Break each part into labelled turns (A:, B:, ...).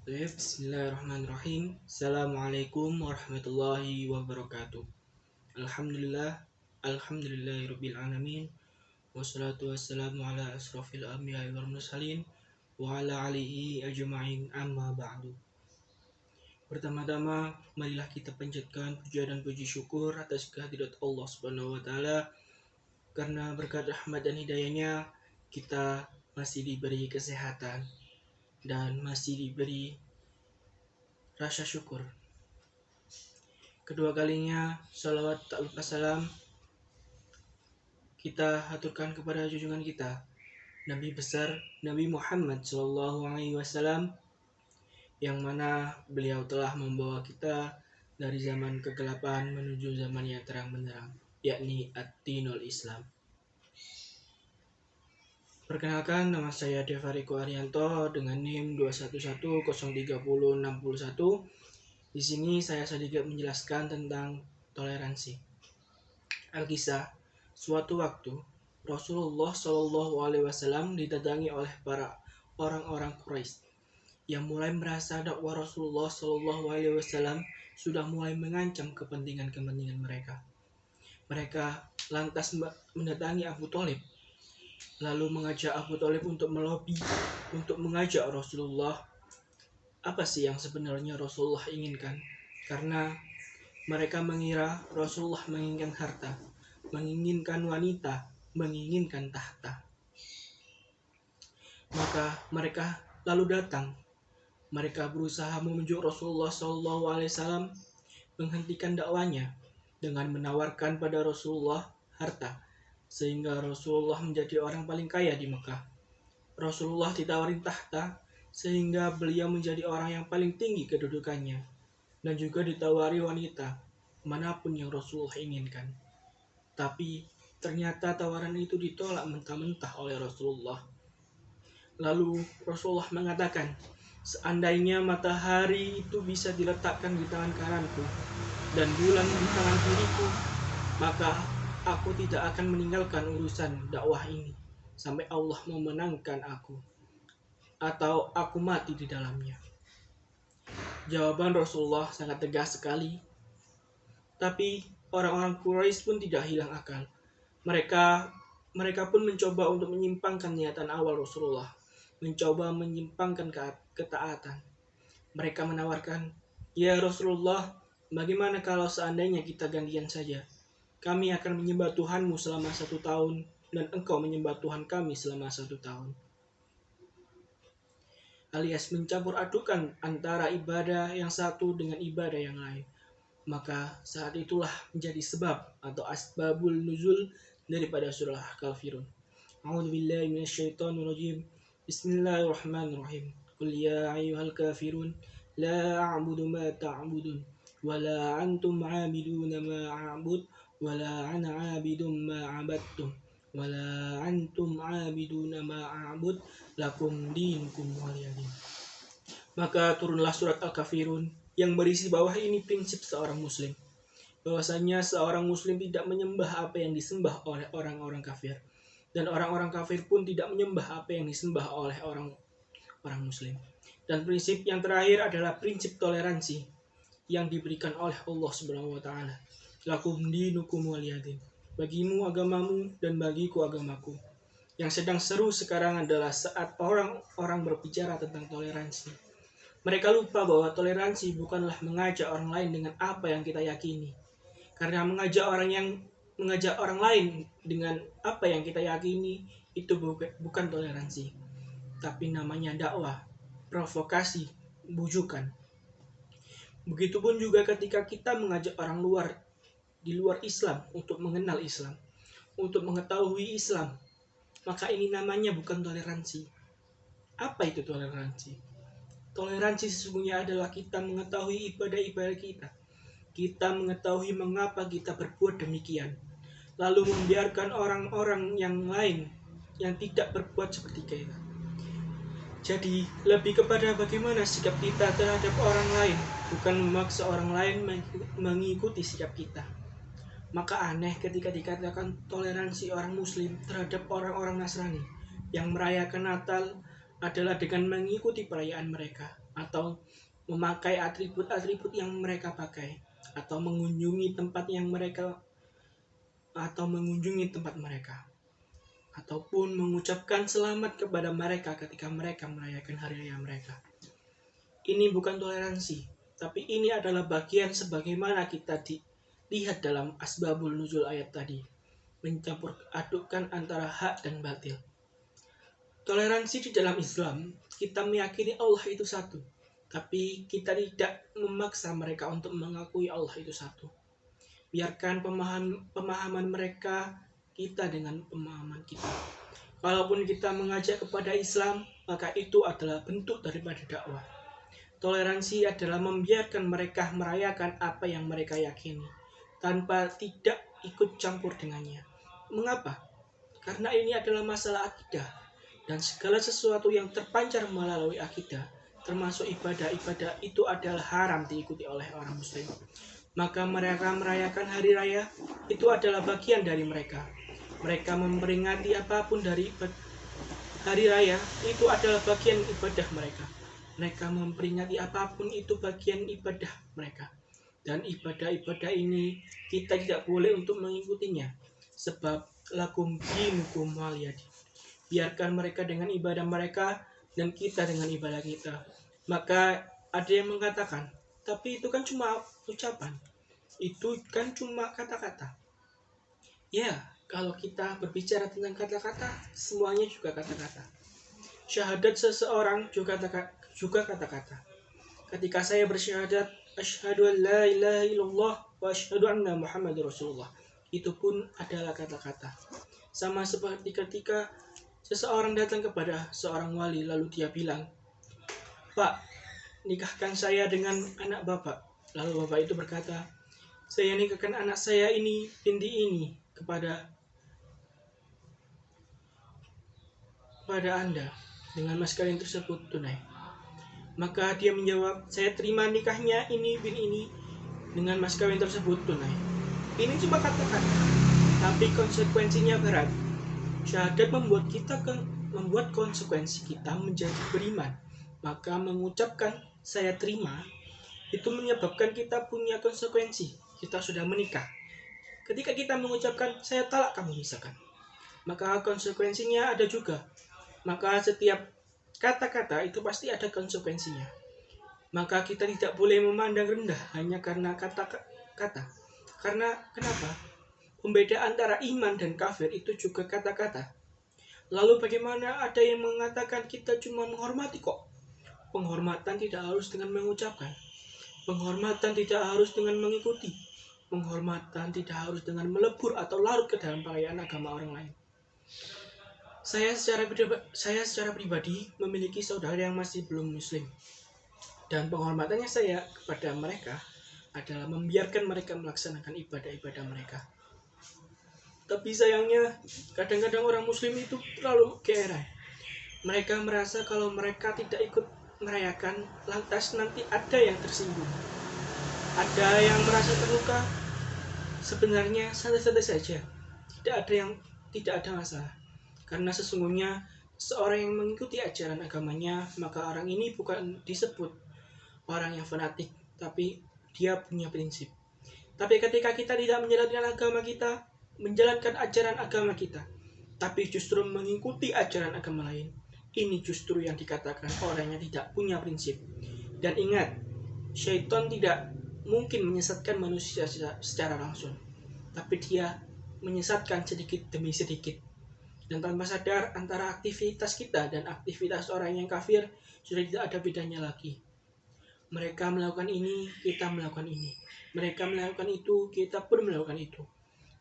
A: Bismillahirrahmanirrahim. Assalamualaikum warahmatullahi wabarakatuh. Alhamdulillah, alhamdulillahirabbil alamin. Wassalatu wassalamu ala asrofil anbiya'i wal mursalin wa ala alihi ajma'in, amma ba'du. Pertama-tama, marilah kita panjatkan puja dan puji syukur atas kehadirat Allah Subhanahu wa taala, karena berkat rahmat dan hidayahnya kita masih diberi kesehatan dan masih diberi rasa syukur. Kedua kalinya, salawat tak lupa salam kita haturkan kepada junjungan kita, Nabi besar Nabi Muhammad SAW, yang mana beliau telah membawa kita dari zaman kegelapan menuju zaman yang terang benderang, yakni ad-dinul Islam. Perkenalkan, nama saya Devariko Arianto dengan NIM 211030061. Di sini saya sedikit menjelaskan tentang toleransi. Alkisah, suatu waktu Rasulullah SAW didatangi oleh para orang-orang Quraisy yang mulai merasa dakwah Rasulullah SAW sudah mulai mengancam kepentingan mereka. Mereka lantas mendatangi Abu Thalib, lalu mengajak Abu Thalib untuk melobi, untuk mengajak Rasulullah apa sih yang sebenarnya Rasulullah inginkan. Karena mereka mengira Rasulullah menginginkan harta, menginginkan wanita, menginginkan tahta. Maka mereka lalu datang. Mereka berusaha membujuk Rasulullah SAW menghentikan dakwanya dengan menawarkan pada Rasulullah harta, sehingga Rasulullah menjadi orang paling kaya di Mekah. Rasulullah ditawarin tahta, sehingga beliau menjadi orang yang paling tinggi kedudukannya, dan juga ditawari wanita manapun yang Rasulullah inginkan. Tapi ternyata tawaran itu ditolak mentah-mentah oleh Rasulullah. Lalu Rasulullah mengatakan, seandainya matahari itu bisa diletakkan di tangan kananku dan bulan di tangan kiriku, maka aku tidak akan meninggalkan urusan dakwah ini sampai Allah memenangkan aku atau aku mati di dalamnya. Jawaban Rasulullah sangat tegas sekali. Tapi orang-orang Quraisy pun tidak hilang akal. Mereka pun mencoba untuk menyimpangkan niatan awal Rasulullah, mencoba menyimpangkan ketaatan. Mereka menawarkan, "Ya Rasulullah, bagaimana kalau seandainya kita gantian saja? Kami akan menyembah Tuhanmu selama 1 tahun, dan engkau menyembah Tuhan kami selama 1 tahun." Alias mencampur adukan antara ibadah yang satu dengan ibadah yang lain. Maka saat itulah menjadi sebab atau asbabul nuzul daripada surah Al-Kafirun. A'udzubillahi minasyaitonirrajim. Bismillahirrahmanirrahim. Qul ya ayyuhal kafirun la a'budu ma ta'budun wa la antum 'abiduna ma a'bud wa la ana 'abidum ma 'abadtum wa la antum 'abiduna ma a'bud lakum dinukum waliyadin. Maka turunlah surat Al-Kafirun yang berisi bawah ini prinsip seorang muslim, bahwasanya seorang muslim tidak menyembah apa yang disembah oleh orang-orang kafir, dan orang-orang kafir pun tidak menyembah apa yang disembah oleh orang muslim. Dan prinsip yang terakhir adalah prinsip toleransi yang diberikan oleh Allah Subhanahu wa taala. Lakum dinukum waliyadin. Bagimu agamamu dan bagiku agamaku. Yang sedang seru sekarang adalah saat orang-orang berbicara tentang toleransi. Mereka lupa bahwa toleransi bukanlah mengajak orang lain dengan apa yang kita yakini. Karena mengajak orang lain dengan apa yang kita yakini itu bukan toleransi, tapi namanya dakwah, provokasi, bujukan. Begitupun juga ketika kita mengajak orang luar di luar Islam untuk mengenal Islam, untuk mengetahui Islam, maka ini namanya bukan toleransi. Apa itu toleransi? Toleransi sesungguhnya adalah kita mengetahui ibadah-ibadah kita. Kita mengetahui mengapa kita berbuat demikian, lalu membiarkan orang-orang yang lain yang tidak berbuat seperti kita. Jadi lebih kepada bagaimana sikap kita terhadap orang lain, bukan memaksa orang lain mengikuti sikap kita. Maka aneh ketika dikatakan toleransi orang muslim terhadap orang-orang Nasrani yang merayakan Natal adalah dengan mengikuti perayaan mereka, atau memakai atribut-atribut yang mereka pakai, atau mengunjungi tempat yang mereka atau mengunjungi tempat mereka, ataupun mengucapkan selamat kepada mereka ketika mereka merayakan hari raya mereka. Ini bukan toleransi, tapi ini adalah bagian sebagaimana kita dilihat dalam asbabul nuzul ayat tadi, mencampur adukkan antara hak dan batil. Toleransi di dalam Islam, kita meyakini Allah itu satu, tapi kita tidak memaksa mereka untuk mengakui Allah itu satu. Biarkan pemahaman mereka, kita dengan pemahaman kita. Walaupun kita mengajak kepada Islam, maka itu adalah bentuk daripada dakwah. Toleransi adalah membiarkan mereka merayakan apa yang mereka yakini, tanpa tidak ikut campur dengannya. Mengapa? Karena ini adalah masalah akidah, dan segala sesuatu yang terpancar melalui akidah, termasuk ibadah-ibadah, itu adalah haram diikuti oleh orang muslim. Maka mereka merayakan hari raya, itu adalah bagian dari mereka. Mereka memperingati apapun dari hari raya, itu adalah bagian ibadah mereka. Mereka memperingati apapun itu bagian ibadah mereka. Dan ibadah-ibadah ini kita tidak boleh untuk mengikutinya, sebab lakum dinukum waliyadin. Biarkan mereka dengan ibadah mereka dan kita dengan ibadah kita. Maka ada yang mengatakan, tapi itu kan cuma ucapan, itu kan cuma kata-kata. Ya, kalau kita berbicara tentang kata-kata, semuanya juga kata-kata. Syahadat seseorang juga kata-kata. Ketika saya bersyahadat, asyhadu an la ilaha illallah wa asyhadu anna Muhammadur Rasulullah, itu pun adalah kata-kata. Sama seperti ketika seseorang datang kepada seorang wali lalu dia bilang, "Pak, nikahkan saya dengan anak Bapak." Lalu Bapak itu berkata, "Saya nikahkan anak saya ini, binti ini kepada Anda dengan mas kawin tersebut tunai." Maka dia menjawab, "Saya terima nikahnya ini bin ini dengan mas kawin tersebut tunai." Ini cuma kata-kata, tapi konsekuensinya berat. Syahadat membuat konsekuensi kita menjadi beriman. Maka mengucapkan saya terima itu menyebabkan kita punya konsekuensi. Kita sudah menikah. Ketika kita mengucapkan saya talak kamu misalkan, maka konsekuensinya ada juga. Maka setiap kata-kata itu pasti ada konsekuensinya. Maka kita tidak boleh memandang rendah hanya karena kata-kata. Karena kenapa? Pembeda antara iman dan kafir itu juga kata-kata. Lalu bagaimana ada yang mengatakan kita cuma menghormati kok? Penghormatan tidak harus dengan mengucapkan. Penghormatan tidak harus dengan mengikuti. Penghormatan tidak harus dengan melebur atau larut ke dalam perayaan agama orang lain. Saya secara pribadi memiliki saudara yang masih belum muslim. Dan penghormatannya saya kepada mereka adalah membiarkan mereka melaksanakan ibadah-ibadah mereka. Tapi sayangnya, kadang-kadang orang muslim itu terlalu gerai. Mereka merasa kalau mereka tidak ikut merayakan, lantas nanti ada yang tersinggung. Ada yang merasa terluka. Sebenarnya santai-santai saja. Tidak ada masalah. Karena sesungguhnya seorang yang mengikuti ajaran agamanya, maka orang ini bukan disebut orang yang fanatik, tapi dia punya prinsip. Tapi ketika kita tidak menjalankan ajaran agama kita, tapi justru mengikuti ajaran agama lain, ini justru yang dikatakan orang yang tidak punya prinsip. Dan ingat, syaitan tidak mungkin menyesatkan manusia secara langsung, tapi dia menyesatkan sedikit demi sedikit. Dan tanpa sadar antara aktivitas kita dan aktivitas orang yang kafir sudah tidak ada bedanya lagi. Mereka melakukan ini, kita melakukan ini. Mereka melakukan itu, kita pun melakukan itu.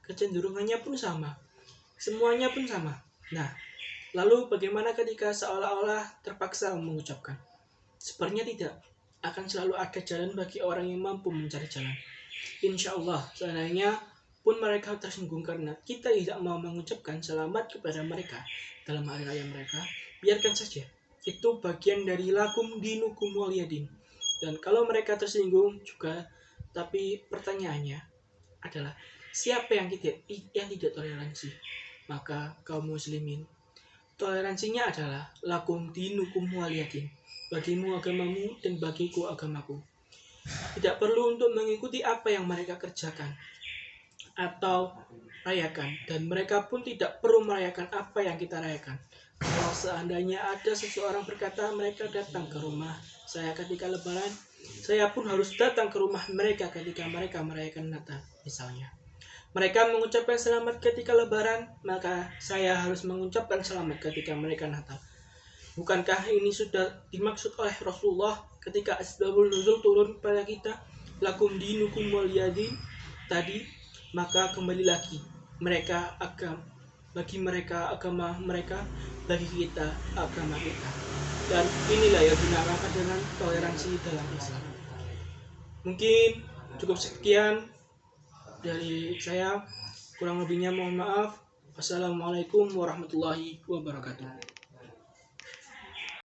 A: Kecenderungannya pun sama. Semuanya pun sama. Nah, lalu bagaimana ketika seolah-olah terpaksa mengucapkan? Sepertinya tidak. Akan selalu ada jalan bagi orang yang mampu mencari jalan. Insya Allah, seandainya pun mereka tersinggung karena kita tidak mau mengucapkan selamat kepada mereka dalam hari raya mereka, biarkan saja. Itu bagian dari lakum dinukum waliyadin. Dan kalau mereka tersinggung juga, tapi pertanyaannya adalah siapa yang tidak toleransi? Maka kaum muslimin, Toleransinya adalah lakum dinukum waliyadin. Bagimu agamamu dan bagiku agamaku. Tidak perlu untuk mengikuti apa yang mereka kerjakan atau rayakan, dan mereka pun tidak perlu merayakan apa yang kita rayakan. Kalau seandainya ada seseorang berkata mereka datang ke rumah saya ketika lebaran, saya pun harus datang ke rumah mereka ketika mereka merayakan Natal misalnya. Mereka mengucapkan selamat ketika lebaran, maka saya harus mengucapkan selamat ketika mereka Natal. Bukankah ini sudah dimaksud oleh Rasulullah ketika asbabul nuzul turun pada kita, lakum dinukum waliyadin tadi? Maka kembali lagi, mereka bagi mereka agama mereka, bagi kita agama kita. Dan inilah yang dinamakan dengan toleransi dalam Islam. Mungkin cukup sekian dari saya, kurang lebihnya mohon maaf. Wassalamualaikum warahmatullahi wabarakatuh.